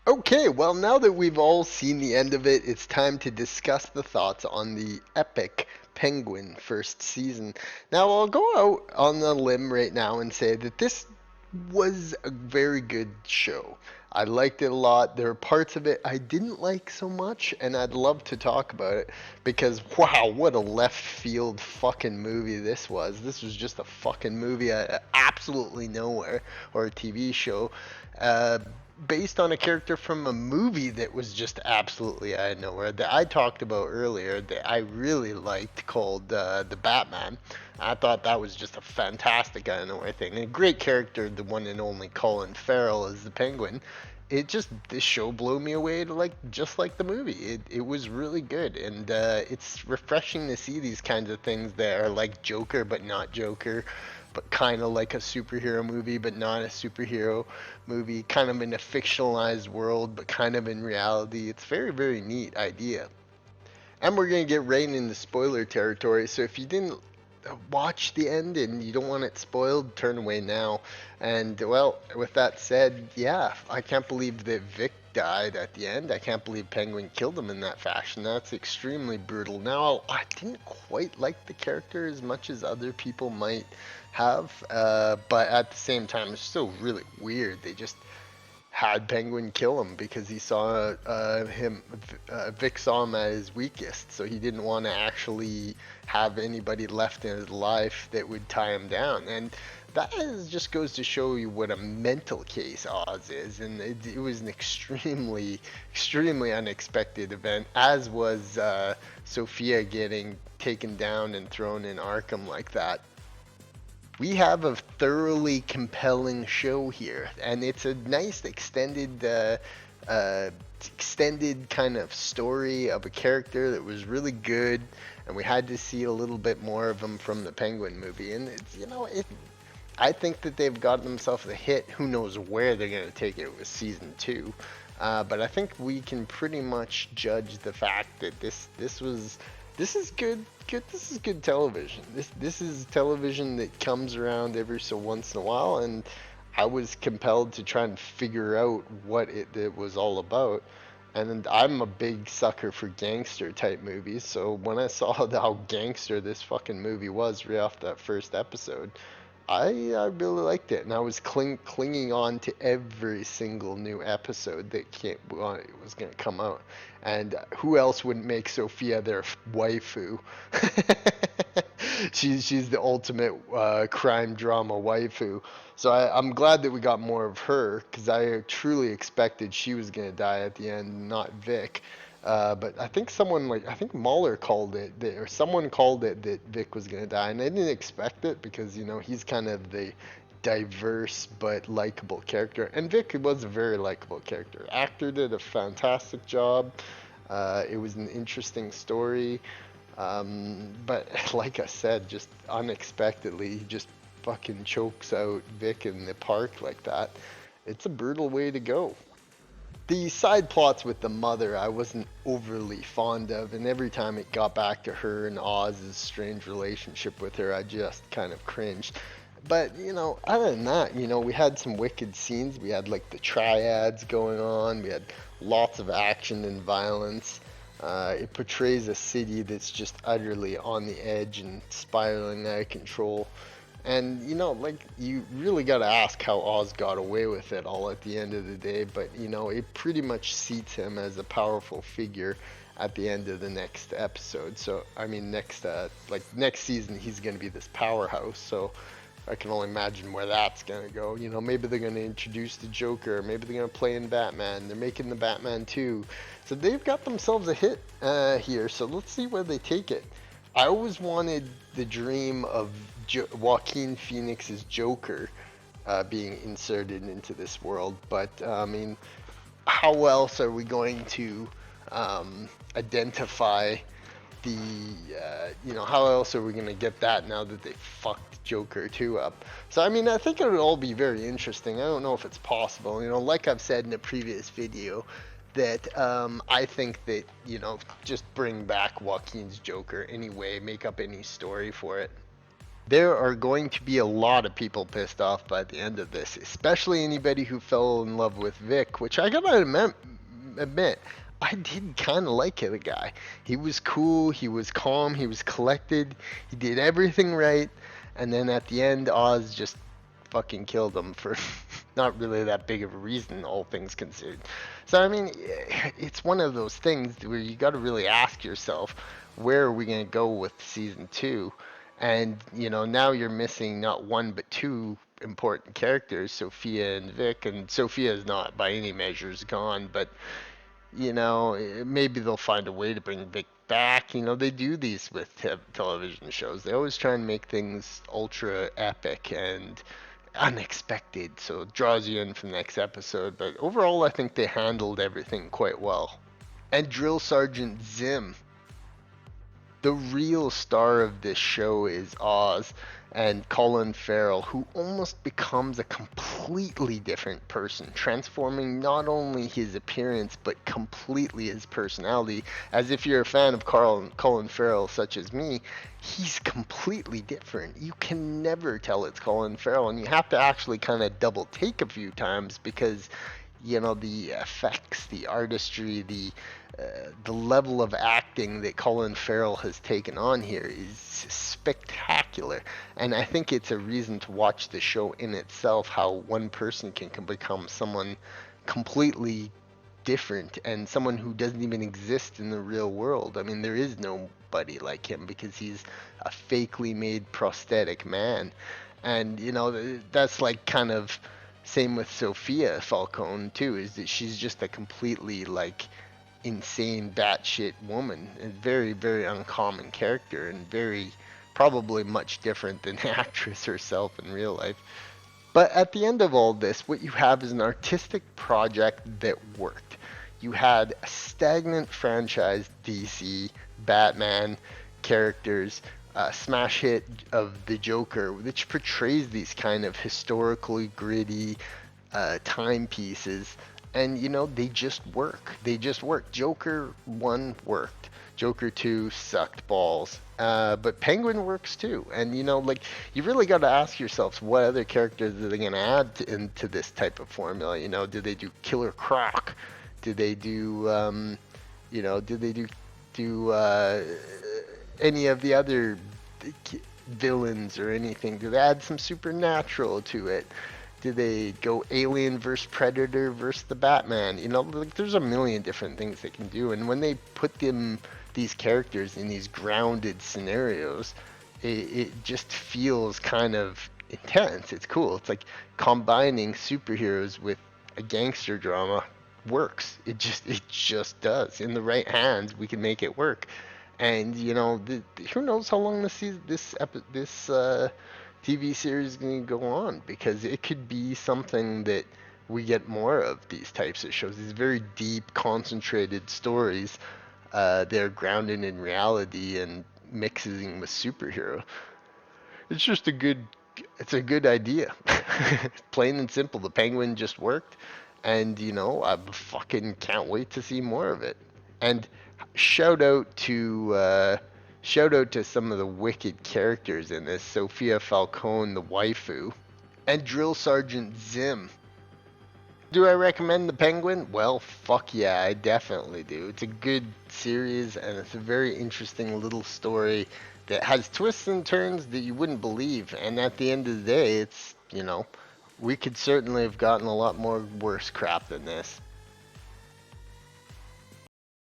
Okay, well, now that we've all seen the end of it, it's time to discuss the thoughts on the epic Penguin first season. Now, I'll go out on a limb right now and say that this was a very good show. I liked it a lot. There are parts of it I didn't like so much, and I'd love to talk about it because, wow, what a left field fucking movie this was. This was just a fucking movie out of absolutely nowhere, or a TV show. Uh, Based on a character from a movie that was just absolutely out of nowhere that I talked about earlier that I really liked called The Batman. I thought that was just a fantastic out of nowhere thing. And a great character, the one and only Colin Farrell as the Penguin. This show blew me away to like just like the movie. It was really good, and it's refreshing to see these kinds of things that are like Joker but not Joker, but kind of like a superhero movie but not a superhero movie, kind of in a fictionalized world but kind of in reality. It's very neat idea. And we're gonna get right into spoiler territory. So if you didn't watch the end and you don't want it spoiled, turn away now. And well, with that said, yeah, I can't believe that Vic died at the end. I can't believe Penguin killed him in that fashion. That's extremely brutal. Now, I didn't quite like the character as much as other people might have, but at the same time, it's still really weird. They just had Penguin kill him because he saw Vic saw him at his weakest, so he didn't want to actually have anybody left in his life that would tie him down. And just goes to show you what a mental case Oz is, and it was an extremely unexpected event, as was Sophia getting taken down and thrown in Arkham like that. We have a thoroughly compelling show here, and it's a nice uh, extended kind of story of a character that was really good, and we had to see a little bit more of him from the Penguin movie. And I think that they've got themselves a hit. Who knows where they're going to take it with season two? But I think we can pretty much judge the fact that this is good. This is good television. This is television that comes around every so once in a while, and I was compelled to try and figure out what it was all about. And I'm a big sucker for gangster type movies, so when I saw how gangster this fucking movie was right off that first episode, I really liked it, and I was clinging on to every single new episode that was going to come out. And who else would make Sophia their waifu? She's the ultimate crime drama waifu. So I'm glad that we got more of her because I truly expected she was going to die at the end, not Vic. But I think Mahler called it, or someone called it that Vic was gonna die, and I didn't expect it because he's kind of the diverse but likable character, and Vic was a very likable character. Actor did a fantastic job. It was an interesting story, but like I said, just unexpectedly, he just fucking chokes out Vic in the park like that. It's a brutal way to go. The side plots with the mother I wasn't overly fond of, and every time it got back to her and Oz's strange relationship with her, I just kind of cringed. But other than that, we had some wicked scenes. We had like the triads going on. We had lots of action and violence. It portrays a city that's just utterly on the edge and spiraling out of control. And like you really got to ask how Oz got away with it all at the end of the day, but it pretty much seats him as a powerful figure at the end of the next episode. So I mean, next season, he's going to be this powerhouse. So I can only imagine where that's going to go. Maybe they're going to introduce the Joker. Maybe they're going to play in Batman. They're making the Batman 2. So they've got themselves a hit here. So let's see where they take it. I always wanted the dream of Joaquin Phoenix's Joker being inserted into this world, but I mean, how else are we going to identify the how else are we going to get that now that they fucked Joker 2 up? So I mean, I think it would all be very interesting. I don't know if it's possible. Like I've said in a previous video, that I think that just bring back Joaquin's Joker anyway, make up any story for it. There are going to be a lot of people pissed off by the end of this, especially anybody who fell in love with Vic, which I gotta admit, I did kind of like the guy. He was cool, he was calm, he was collected, he did everything right, and then at the end, Oz just fucking killed him for not really that big of a reason, all things considered. So, I mean, it's one of those things where you gotta really ask yourself, where are we gonna go with season two? And, now you're missing not one but two important characters, Sophia and Vic. And Sophia is not by any measures gone, but, maybe they'll find a way to bring Vic back. They do these with television shows. They always try and make things ultra epic and unexpected, so it draws you in for the next episode. But overall, I think they handled everything quite well. And Drill Sergeant Zim, the real star of this show is Oz and Colin Farrell, who almost becomes a completely different person, transforming not only his appearance but completely his personality. As if you're a fan of Colin Farrell, such as me, he's completely different. You can never tell it's Colin Farrell, and you have to actually kind of double take a few times because the effects, the artistry, the level of acting that Colin Farrell has taken on here is spectacular. And I think it's a reason to watch the show in itself, how one person can become someone completely different and someone who doesn't even exist in the real world. I mean, there is nobody like him because he's a fakely made prosthetic man. And, that's like kind of same with Sophia Falcone too, is that she's just a completely like insane batshit woman, a very, very uncommon character and very probably much different than the actress herself in real life. But at the end of all this, what you have is an artistic project that worked. You had a stagnant franchise, DC, Batman characters, a smash hit of the Joker, which portrays these kind of historically gritty timepieces, and they just work. They just work. Joker 1 worked. Joker 2 sucked balls. But Penguin works too. And like, you really got to ask yourselves, what other characters are they going to add into this type of formula? Do they do Killer Croc? Do they do any of the other villains or anything? Do they add some supernatural to it? Do they go Alien versus Predator versus the Batman? Like, there's a million different things they can do. And when they put these characters in these grounded scenarios, it just feels kind of intense. It's cool. It's like combining superheroes with a gangster drama works. It just does. In the right hands, we can make it work. And who knows how long this TV series is going to go on, because it could be something that we get more of these types of shows. These very deep, concentrated stories. They're grounded in reality and mixing with superhero. It's just it's a good idea. Plain and simple. The Penguin just worked, and I fucking can't wait to see more of it. And shout out to some of the wicked characters in this. Sophia Falcone, the waifu, and Drill Sergeant Zim. Do I recommend The Penguin? Well, fuck yeah, I definitely do. It's a good series, and it's a very interesting little story that has twists and turns that you wouldn't believe. And at the end of the day, it's, we could certainly have gotten a lot more worse crap than this.